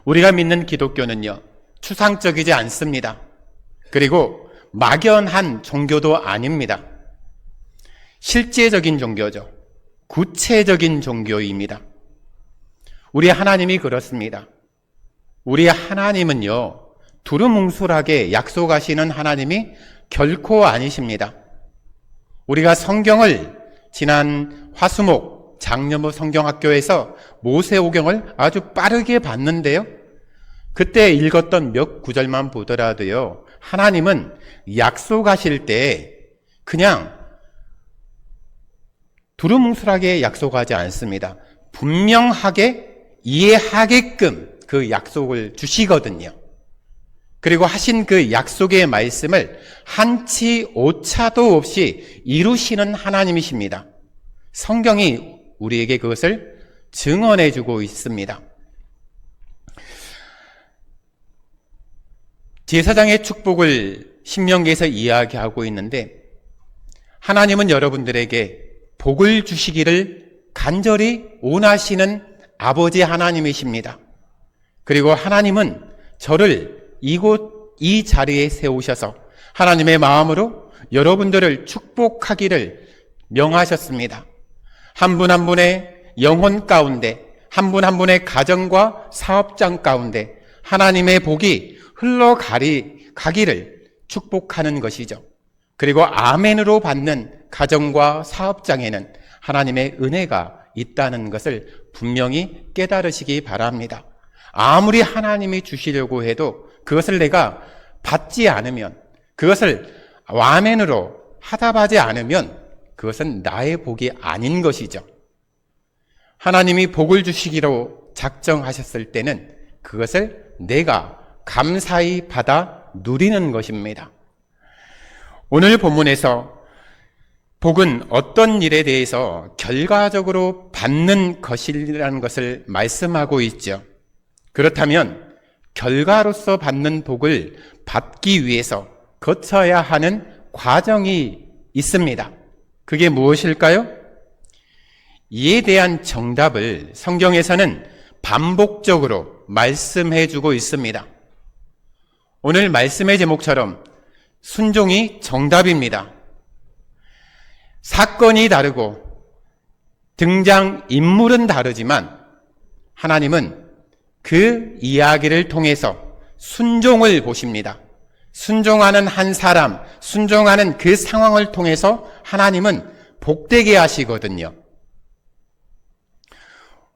우리가 믿는 기독교는요, 추상적이지 않습니다. 그리고 막연한 종교도 아닙니다. 실제적인 종교죠. 구체적인 종교입니다. 우리 하나님이 그렇습니다. 우리 하나님은요, 두루뭉술하게 약속하시는 하나님이 결코 아니십니다. 우리가 성경을 지난 화수목 장려무 성경학교에서 모세오경을 아주 빠르게 봤는데요, 그때 읽었던 몇 구절만 보더라도요, 하나님은 약속하실 때 그냥 두루뭉술하게 약속하지 않습니다. 분명하게 이해하게끔 그 약속을 주시거든요. 그리고 하신 그 약속의 말씀을 한치 오차도 없이 이루시는 하나님이십니다. 성경이 우리에게 그것을 증언해 주고 있습니다. 제사장의 축복을 신명기에서 이야기하고 있는데, 하나님은 여러분들에게 복을 주시기를 간절히 원하시는 아버지 하나님이십니다. 그리고 하나님은 저를 이 자리에 세우셔서 하나님의 마음으로 여러분들을 축복하기를 명하셨습니다. 한 분 한 분의 영혼 가운데, 한 분 한 분의 가정과 사업장 가운데 하나님의 복이 흘러가기를 축복하는 것이죠. 그리고 아멘으로 받는 가정과 사업장에는 하나님의 은혜가 있다는 것을 분명히 깨달으시기 바랍니다. 아무리 하나님이 주시려고 해도 그것을 내가 받지 않으면, 그것을 아멘으로 화답하지 않으면 그것은 나의 복이 아닌 것이죠. 하나님이 복을 주시기로 작정하셨을 때는 그것을 내가 감사히 받아 누리는 것입니다. 오늘 본문에서 복은 어떤 일에 대해서 결과적으로 받는 것이라는 것을 말씀하고 있죠. 그렇다면 결과로서 받는 복을 받기 위해서 거쳐야 하는 과정이 있습니다. 그게 무엇일까요? 이에 대한 정답을 성경에서는 반복적으로 말씀해 주고 있습니다. 오늘 말씀의 제목처럼 순종이 정답입니다. 사건이 다르고 등장 인물은 다르지만 하나님은 그 이야기를 통해서 순종을 보십니다. 순종하는 한 사람, 순종하는 그 상황을 통해서 하나님은 복되게 하시거든요.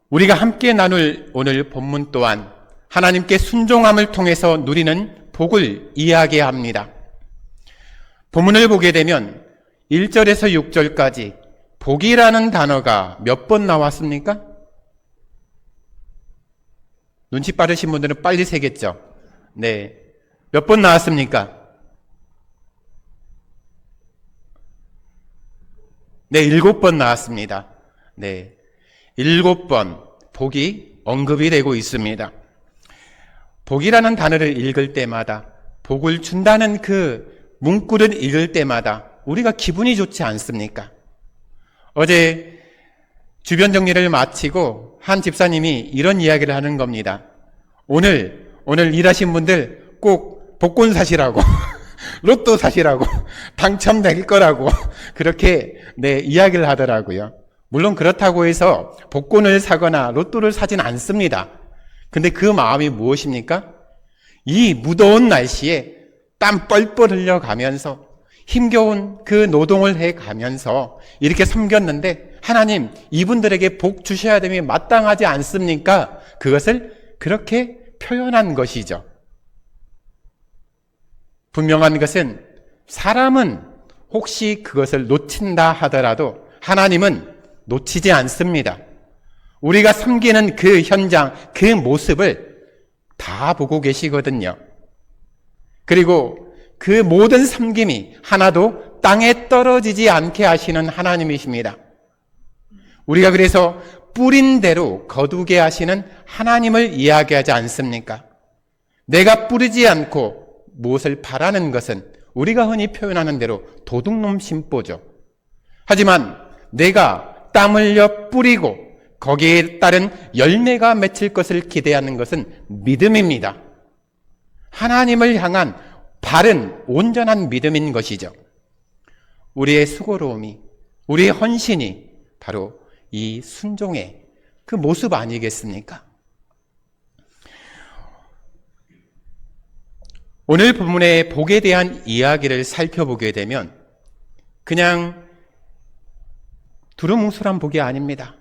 우리가 함께 나눌 오늘 본문 또한 하나님께 순종함을 통해서 누리는 복을 이야기합니다. 본문을 보게 되면 1절에서 6절까지 복이라는 단어가 몇 번 나왔습니까? 눈치 빠르신 분들은 빨리 세겠죠? 네. 몇 번 나왔습니까? 네, 7번 나왔습니다. 네. 7번 복이 언급이 되고 있습니다. 복이라는 단어를 읽을 때마다, 복을 준다는 그 문구를 읽을 때마다 우리가 기분이 좋지 않습니까? 어제 주변 정리를 마치고 한 집사님이 이런 이야기를 하는 겁니다. 오늘 일하신 분들 꼭 복권 사시라고 로또 사시라고 당첨될 거라고 그렇게 이야기를 하더라고요. 물론 그렇다고 해서 복권을 사거나 로또를 사진 않습니다. 근데 그 마음이 무엇입니까? 이 무더운 날씨에 땀 뻘뻘 흘려가면서 힘겨운 그 노동을 해가면서 이렇게 섬겼는데 하나님 이분들에게 복 주셔야 됨이 마땅하지 않습니까? 그것을 그렇게 표현한 것이죠. 분명한 것은 사람은 혹시 그것을 놓친다 하더라도 하나님은 놓치지 않습니다. 우리가 섬기는 그 현장, 그 모습을 다 보고 계시거든요. 그리고 그 모든 섬김이 하나도 땅에 떨어지지 않게 하시는 하나님이십니다. 우리가 그래서 뿌린 대로 거두게 하시는 하나님을 이야기하지 않습니까? 내가 뿌리지 않고 무엇을 바라는 것은 우리가 흔히 표현하는 대로 도둑놈 심보죠. 하지만 내가 땀 흘려 뿌리고 거기에 따른 열매가 맺힐 것을 기대하는 것은 믿음입니다. 하나님을 향한 바른 온전한 믿음인 것이죠. 우리의 수고로움이, 우리의 헌신이 바로 이 순종의 그 모습 아니겠습니까? 오늘 본문의 복에 대한 이야기를 살펴보게 되면 그냥 두루뭉술한 복이 아닙니다.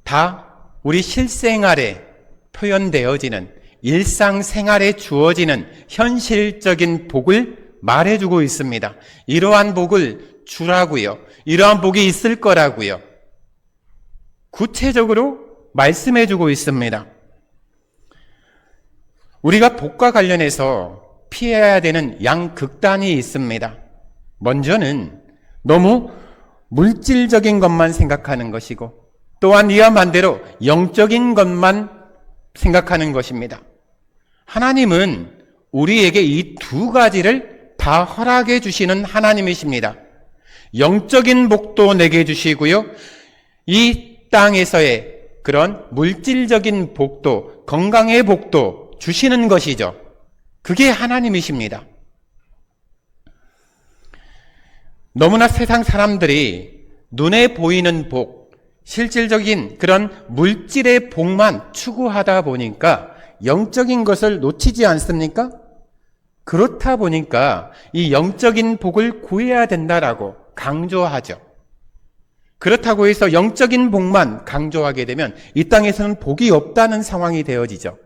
다 우리 실생활에 표현되어지는 일상생활에 주어지는 현실적인 복을 말해주고 있습니다. 이러한 복을 주라고요. 이러한 복이 있을 거라고요. 구체적으로 말씀해주고 있습니다. 우리가 복과 관련해서 피해야 되는 양극단이 있습니다. 먼저는 너무 물질적인 것만 생각하는 것이고, 또한 이와 반대로 영적인 것만 생각하는 것입니다. 하나님은 우리에게 이 두 가지를 다 허락해 주시는 하나님이십니다. 영적인 복도 내게 주시고요, 이 땅에서의 그런 물질적인 복도, 건강의 복도 주시는 것이죠. 그게 하나님이십니다. 너무나 세상 사람들이 눈에 보이는 복, 실질적인 그런 물질의 복만 추구하다 보니까 영적인 것을 놓치지 않습니까? 그렇다 보니까 이 영적인 복을 구해야 된다라고 강조하죠. 그렇다고 해서 영적인 복만 강조하게 되면 이 땅에서는 복이 없다는 상황이 되어지죠.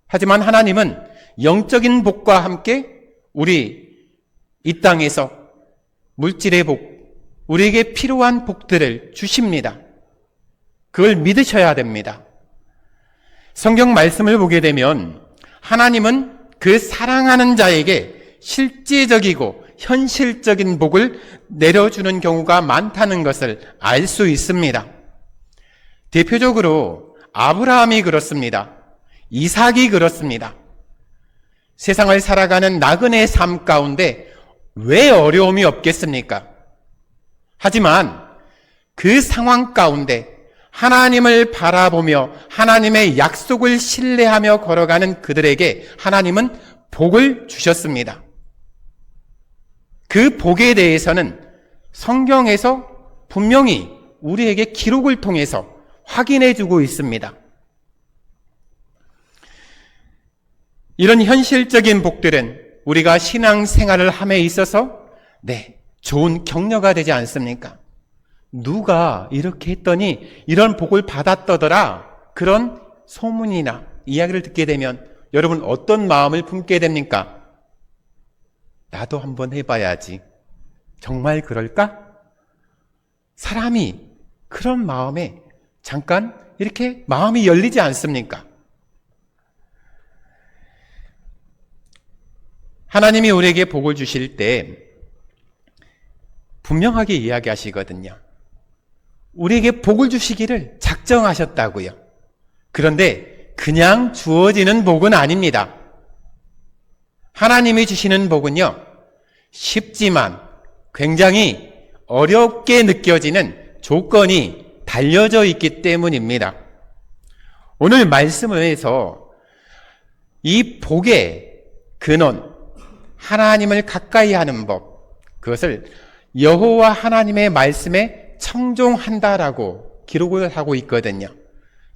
하지만 하나님은 영적인 복과 함께 우리 이 땅에서 물질의 복, 우리에게 필요한 복들을 주십니다. 그걸 믿으셔야 됩니다. 성경 말씀을 보게 되면 하나님은 그 사랑하는 자에게 실제적이고 현실적인 복을 내려주는 경우가 많다는 것을 알 수 있습니다. 대표적으로 아브라함이 그렇습니다. 이삭이 그렇습니다. 세상을 살아가는 나그네의 삶 가운데 왜 어려움이 없겠습니까? 하지만 그 상황 가운데 하나님을 바라보며 하나님의 약속을 신뢰하며 걸어가는 그들에게 하나님은 복을 주셨습니다. 그 복에 대해서는 성경에서 분명히 우리에게 기록을 통해서 확인해 주고 있습니다. 이런 현실적인 복들은 우리가 신앙생활을 함에 있어서 좋은 격려가 되지 않습니까? 누가 이렇게 했더니 이런 복을 받았더라, 그런 소문이나 이야기를 듣게 되면 여러분 어떤 마음을 품게 됩니까? 나도 한번 해봐야지. 정말 그럴까? 사람이 그런 마음에 잠깐 이렇게 마음이 열리지 않습니까? 하나님이 우리에게 복을 주실 때 분명하게 이야기하시거든요. 우리에게 복을 주시기를 작정하셨다고요. 그런데 그냥 주어지는 복은 아닙니다. 하나님이 주시는 복은요, 쉽지만 굉장히 어렵게 느껴지는 조건이 달려져 있기 때문입니다. 오늘 말씀을 해서 이 복의 근원, 하나님을 가까이 하는 법, 그것을 여호와 하나님의 말씀에 청종한다라고 기록을 하고 있거든요.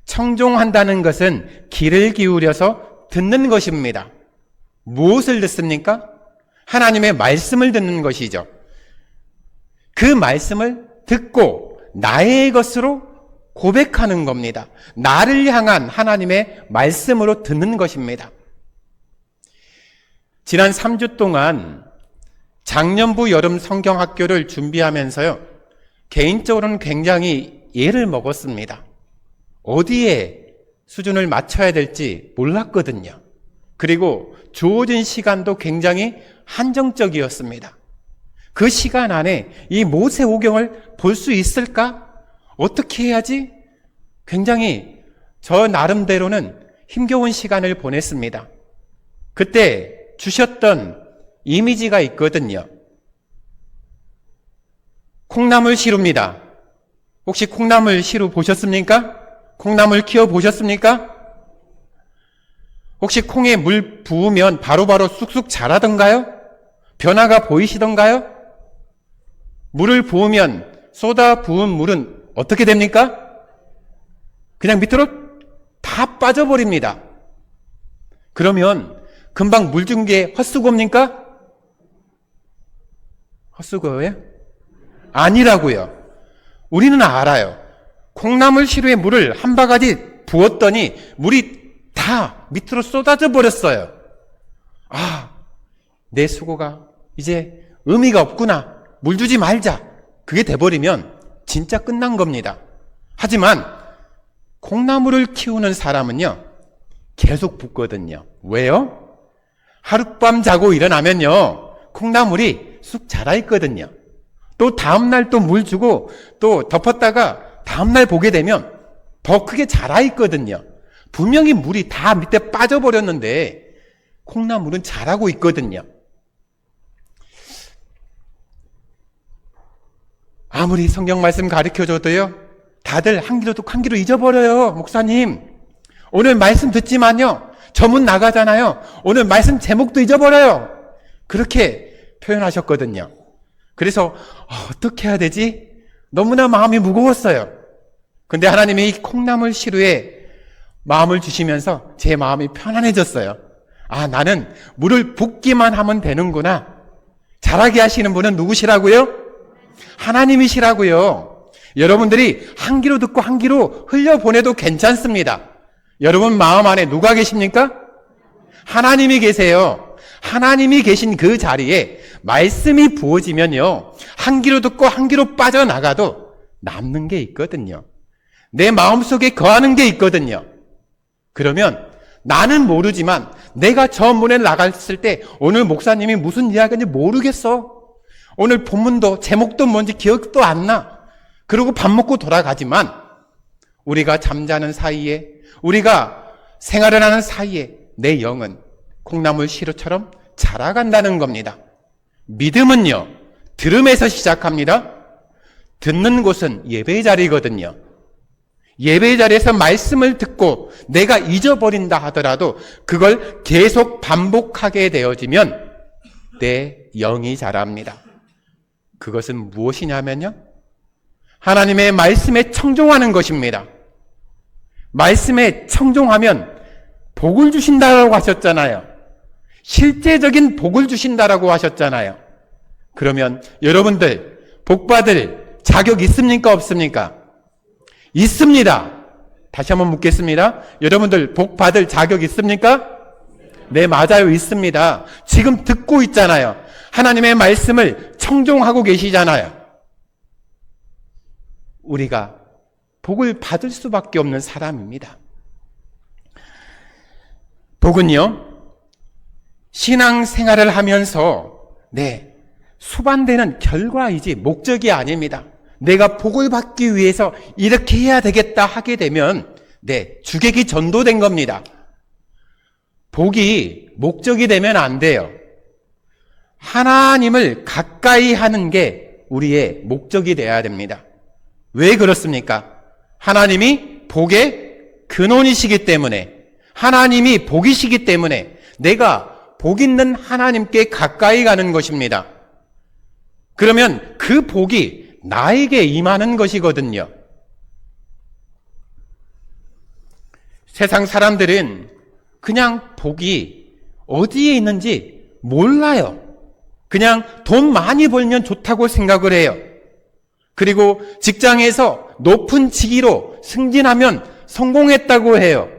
청종한다는 것은 귀를 기울여서 듣는 것입니다. 무엇을 듣습니까? 하나님의 말씀을 듣는 것이죠. 그 말씀을 듣고 나의 것으로 고백하는 겁니다. 나를 향한 하나님의 말씀으로 듣는 것입니다. 지난 3주 동안 작년부 여름 성경학교를 준비하면서요, 개인적으로는 굉장히 애를 먹었습니다. 어디에 수준을 맞춰야 될지 몰랐거든요. 그리고 주어진 시간도 굉장히 한정적이었습니다. 그 시간 안에 이 모세오경을 볼 수 있을까? 어떻게 해야지? 굉장히 저 나름대로는 힘겨운 시간을 보냈습니다. 그때 주셨던 이미지가 있거든요. 콩나물 시루입니다. 혹시 콩나물 시루 보셨습니까? 콩나물 키워 보셨습니까? 혹시 콩에 물 부으면 바로바로 쑥쑥 자라던가요? 변화가 보이시던가요? 물을 부으면 쏟아 부은 물은 어떻게 됩니까? 그냥 밑으로 다 빠져버립니다. 그러면 금방 물 준 게 헛수고입니까? 헛수고예요? 아니라고요. 우리는 알아요. 콩나물 시루에 물을 한 바가지 부었더니 물이 다 밑으로 쏟아져 버렸어요. 아, 내 수고가 이제 의미가 없구나. 물 주지 말자. 그게 돼버리면 진짜 끝난 겁니다. 하지만 콩나물을 키우는 사람은요, 계속 붓거든요. 왜요? 하룻밤 자고 일어나면요, 콩나물이 쑥 자라있거든요. 또 다음날 또 물 주고 또 덮었다가 다음날 보게 되면 더 크게 자라있거든요. 분명히 물이 다 밑에 빠져버렸는데 콩나물은 자라고 있거든요. 아무리 성경 말씀 가르쳐줘도요, 다들 한 귀로 듣고 한 귀로 잊어버려요. 목사님, 오늘 말씀 듣지만요, 저문 나가잖아요. 오늘 말씀 제목도 잊어버려요. 그렇게 표현하셨거든요. 그래서 어떻게 해야 되지? 너무나 마음이 무거웠어요. 근데 하나님이 이 콩나물 시루에 마음을 주시면서 제 마음이 편안해졌어요. 아, 나는 물을 붓기만 하면 되는구나. 자라게 하시는 분은 누구시라고요? 하나님이시라고요. 여러분들이 한 귀로 듣고 한 귀로 흘려보내도 괜찮습니다. 여러분 마음 안에 누가 계십니까? 하나님이 계세요. 하나님이 계신 그 자리에 말씀이 부어지면요, 한 귀로 듣고 한 귀로 빠져나가도 남는 게 있거든요. 내 마음속에 거하는 게 있거든요. 그러면 나는 모르지만 내가 저 문에 나갔을 때 오늘 목사님이 무슨 이야기인지 모르겠어. 오늘 본문도 제목도 뭔지 기억도 안 나. 그리고 밥 먹고 돌아가지만 우리가 잠자는 사이에, 우리가 생활을 하는 사이에 내 영은 콩나물 시루처럼 자라간다는 겁니다. 믿음은요, 들음에서 시작합니다. 듣는 곳은 예배의 자리거든요. 예배의 자리에서 말씀을 듣고 내가 잊어버린다 하더라도 그걸 계속 반복하게 되어지면 내 영이 자랍니다. 그것은 무엇이냐면요, 하나님의 말씀에 청종하는 것입니다. 말씀에 청종하면 복을 주신다라고 하셨잖아요. 실제적인 복을 주신다라고 하셨잖아요. 그러면 여러분들 복받을 자격 있습니까? 없습니까? 있습니다. 다시 한번 묻겠습니다. 여러분들 복받을 자격 있습니까? 네, 맞아요. 있습니다. 지금 듣고 있잖아요. 하나님의 말씀을 청종하고 계시잖아요. 우리가 복을 받을 수밖에 없는 사람입니다. 복은요, 신앙생활을 하면서 수반되는 결과이지 목적이 아닙니다. 내가 복을 받기 위해서 이렇게 해야 되겠다 하게 되면 주객이 전도된 겁니다. 복이 목적이 되면 안 돼요. 하나님을 가까이 하는 게 우리의 목적이 되어야 됩니다. 왜 그렇습니까? 하나님이 복의 근원이시기 때문에, 하나님이 복이시기 때문에 내가 복 있는 하나님께 가까이 가는 것입니다. 그러면 그 복이 나에게 임하는 것이거든요. 세상 사람들은 그냥 복이 어디에 있는지 몰라요. 그냥 돈 많이 벌면 좋다고 생각을 해요. 그리고 직장에서 높은 직위로 승진하면 성공했다고 해요.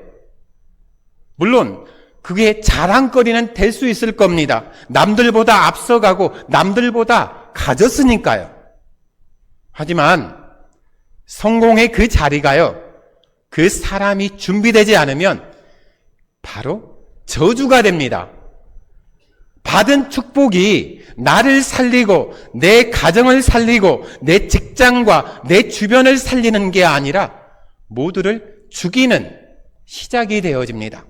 물론 그게 자랑거리는 될 수 있을 겁니다. 남들보다 앞서가고 남들보다 가졌으니까요. 하지만 성공의 그 자리가요, 그 사람이 준비되지 않으면 바로 저주가 됩니다. 받은 축복이 나를 살리고 내 가정을 살리고 내 직장과 내 주변을 살리는 게 아니라 모두를 죽이는 시작이 되어집니다.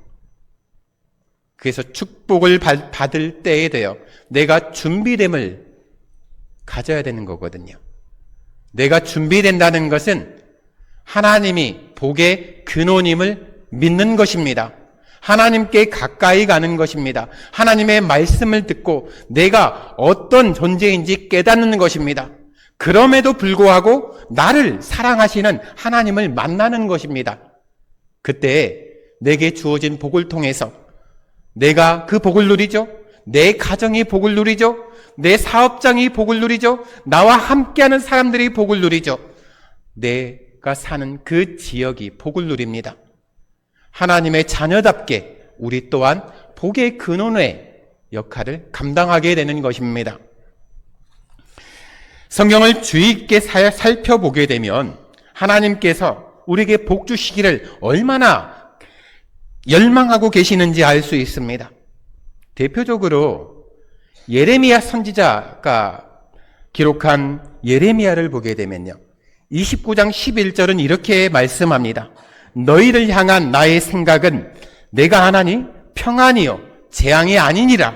그래서 축복을 받을 때에 되어 내가 준비됨을 가져야 되는 거거든요. 내가 준비된다는 것은 하나님이 복의 근원임을 믿는 것입니다. 하나님께 가까이 가는 것입니다. 하나님의 말씀을 듣고 내가 어떤 존재인지 깨닫는 것입니다. 그럼에도 불구하고 나를 사랑하시는 하나님을 만나는 것입니다. 그때 내게 주어진 복을 통해서 내가 그 복을 누리죠. 내 가정이 복을 누리죠. 내 사업장이 복을 누리죠. 나와 함께하는 사람들이 복을 누리죠. 내가 사는 그 지역이 복을 누립니다. 하나님의 자녀답게 우리 또한 복의 근원의 역할을 감당하게 되는 것입니다. 성경을 주의 있게 살펴보게 되면 하나님께서 우리에게 복 주시기를 얼마나 열망하고 계시는지 알 수 있습니다. 대표적으로 예레미야 선지자가 기록한 예레미야를 보게 되면요, 29장 11절은 이렇게 말씀합니다. 너희를 향한 나의 생각은 내가 하나니 평안이요 재앙이 아니니라.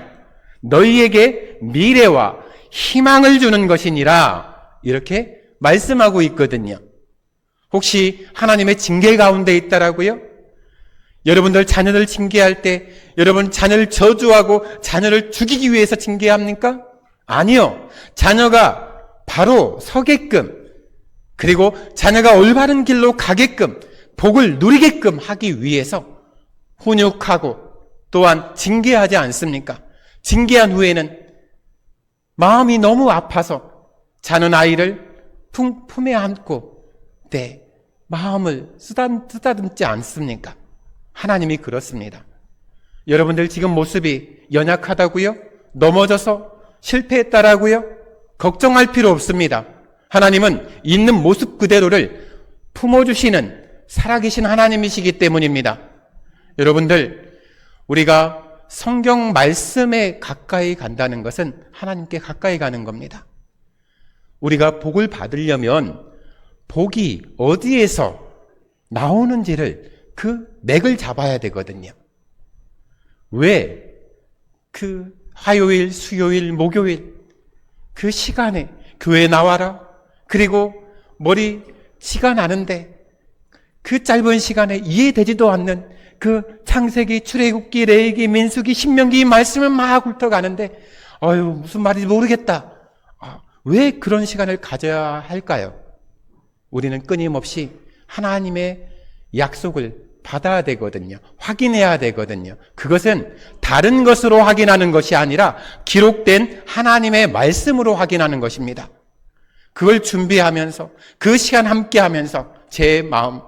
너희에게 미래와 희망을 주는 것이니라. 이렇게 말씀하고 있거든요. 혹시 하나님의 징계 가운데 있다라고요? 여러분들 자녀를 징계할 때 여러분 자녀를 저주하고 자녀를 죽이기 위해서 징계합니까? 아니요. 자녀가 바로 서게끔, 그리고 자녀가 올바른 길로 가게끔, 복을 누리게끔 하기 위해서 훈육하고 또한 징계하지 않습니까? 징계한 후에는 마음이 너무 아파서 자는 아이를 품에 안고 내 마음을 쓰다듬지 않습니까? 하나님이 그렇습니다. 여러분들 지금 모습이 연약하다고요? 넘어져서 실패했다라고요? 걱정할 필요 없습니다. 하나님은 있는 모습 그대로를 품어주시는 살아계신 하나님이시기 때문입니다. 여러분들, 우리가 성경 말씀에 가까이 간다는 것은 하나님께 가까이 가는 겁니다. 우리가 복을 받으려면 복이 어디에서 나오는지를 그 맥을 잡아야 되거든요. 왜 그 화요일, 수요일, 목요일 그 시간에 교회에 나와라. 그리고 머리치가 나는데 그 짧은 시간에 이해되지도 않는 그 창세기, 출애굽기, 레위기, 민수기, 신명기 말씀을 막 훑어가는데 무슨 말인지 모르겠다. 왜 그런 시간을 가져야 할까요? 우리는 끊임없이 하나님의 약속을 받아야 되거든요. 확인해야 되거든요. 그것은 다른 것으로 확인하는 것이 아니라 기록된 하나님의 말씀으로 확인하는 것입니다. 그걸 준비하면서 그 시간 함께하면서 제 마음,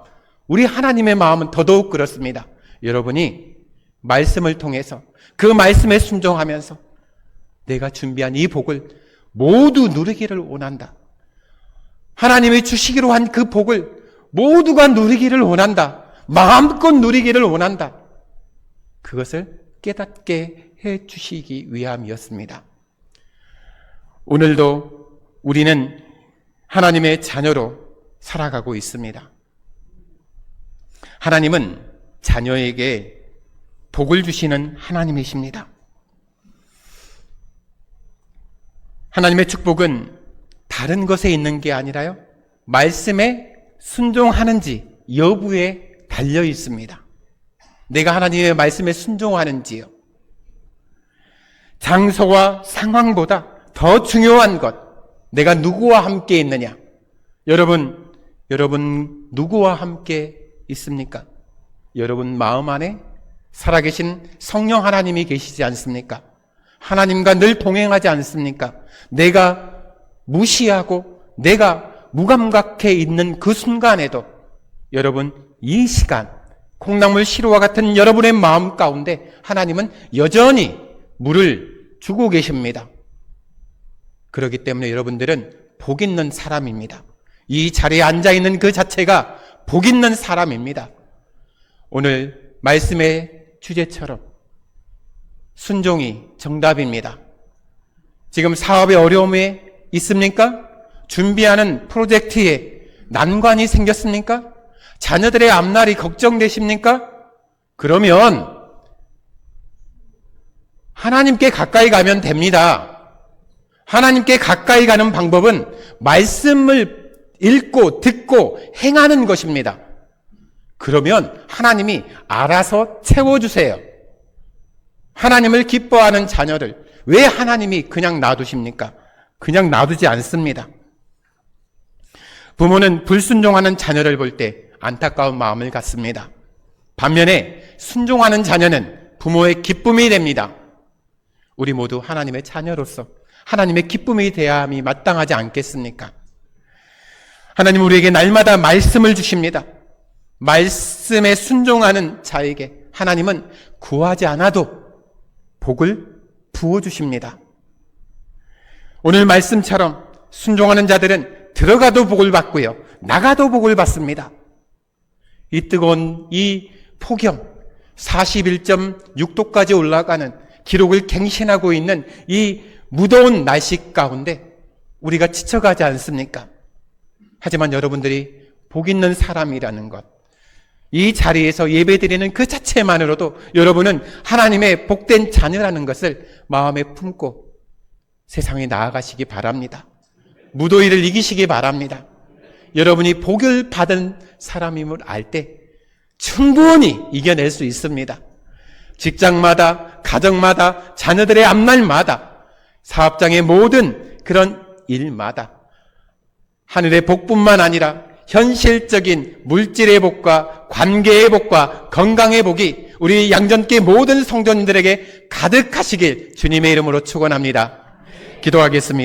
우리 하나님의 마음은 더더욱 그렇습니다. 여러분이 말씀을 통해서 그 말씀에 순종하면서 내가 준비한 이 복을 모두 누리기를 원한다. 하나님이 주시기로 한 그 복을 모두가 누리기를 원한다. 마음껏 누리기를 원한다. 그것을 깨닫게 해 주시기 위함이었습니다. 오늘도 우리는 하나님의 자녀로 살아가고 있습니다. 하나님은 자녀에게 복을 주시는 하나님이십니다. 하나님의 축복은 다른 것에 있는 게 아니라요, 말씀에 순종하는지 여부에 달려 있습니다. 내가 하나님의 말씀에 순종하는지요. 장소와 상황보다 더 중요한 것, 내가 누구와 함께 있느냐. 여러분 누구와 함께 있습니까? 여러분 마음 안에 살아계신 성령 하나님이 계시지 않습니까? 하나님과 늘 동행하지 않습니까? 내가 무시하고 내가 무감각해 있는 그 순간에도 여러분 이 시간 콩나물 시루와 같은 여러분의 마음 가운데 하나님은 여전히 물을 주고 계십니다. 그렇기 때문에 여러분들은 복 있는 사람입니다. 이 자리에 앉아있는 그 자체가 복 있는 사람입니다. 오늘 말씀의 주제처럼 순종이 정답입니다. 지금 사업의 어려움에 있습니까? 준비하는 프로젝트에 난관이 생겼습니까? 자녀들의 앞날이 걱정되십니까? 그러면 하나님께 가까이 가면 됩니다. 하나님께 가까이 가는 방법은 말씀을 읽고 듣고 행하는 것입니다. 그러면 하나님이 알아서 채워주세요. 하나님을 기뻐하는 자녀를 왜 하나님이 그냥 놔두십니까? 그냥 놔두지 않습니다. 부모는 불순종하는 자녀를 볼 때 안타까운 마음을 갖습니다. 반면에 순종하는 자녀는 부모의 기쁨이 됩니다. 우리 모두 하나님의 자녀로서 하나님의 기쁨이 되어야 함이 마땅하지 않겠습니까? 하나님 우리에게 날마다 말씀을 주십니다. 말씀에 순종하는 자에게 하나님은 구하지 않아도 복을 부어주십니다. 오늘 말씀처럼 순종하는 자들은 들어가도 복을 받고요, 나가도 복을 받습니다. 이 뜨거운 이 폭염 41.6도까지 올라가는 기록을 갱신하고 있는 이 무더운 날씨 가운데 우리가 지쳐가지 않습니까? 하지만 여러분들이 복 있는 사람이라는 것, 이 자리에서 예배드리는 그 자체만으로도 여러분은 하나님의 복된 자녀라는 것을 마음에 품고 세상에 나아가시기 바랍니다. 무더위를 이기시기 바랍니다. 여러분이 복을 받은 사람임을 알 때 충분히 이겨낼 수 있습니다. 직장마다, 가정마다, 자녀들의 앞날마다, 사업장의 모든 그런 일마다 하늘의 복뿐만 아니라 현실적인 물질의 복과 관계의 복과 건강의 복이 우리 양전계 모든 성도님들에게 가득하시길 주님의 이름으로 축원합니다. 기도하겠습니다.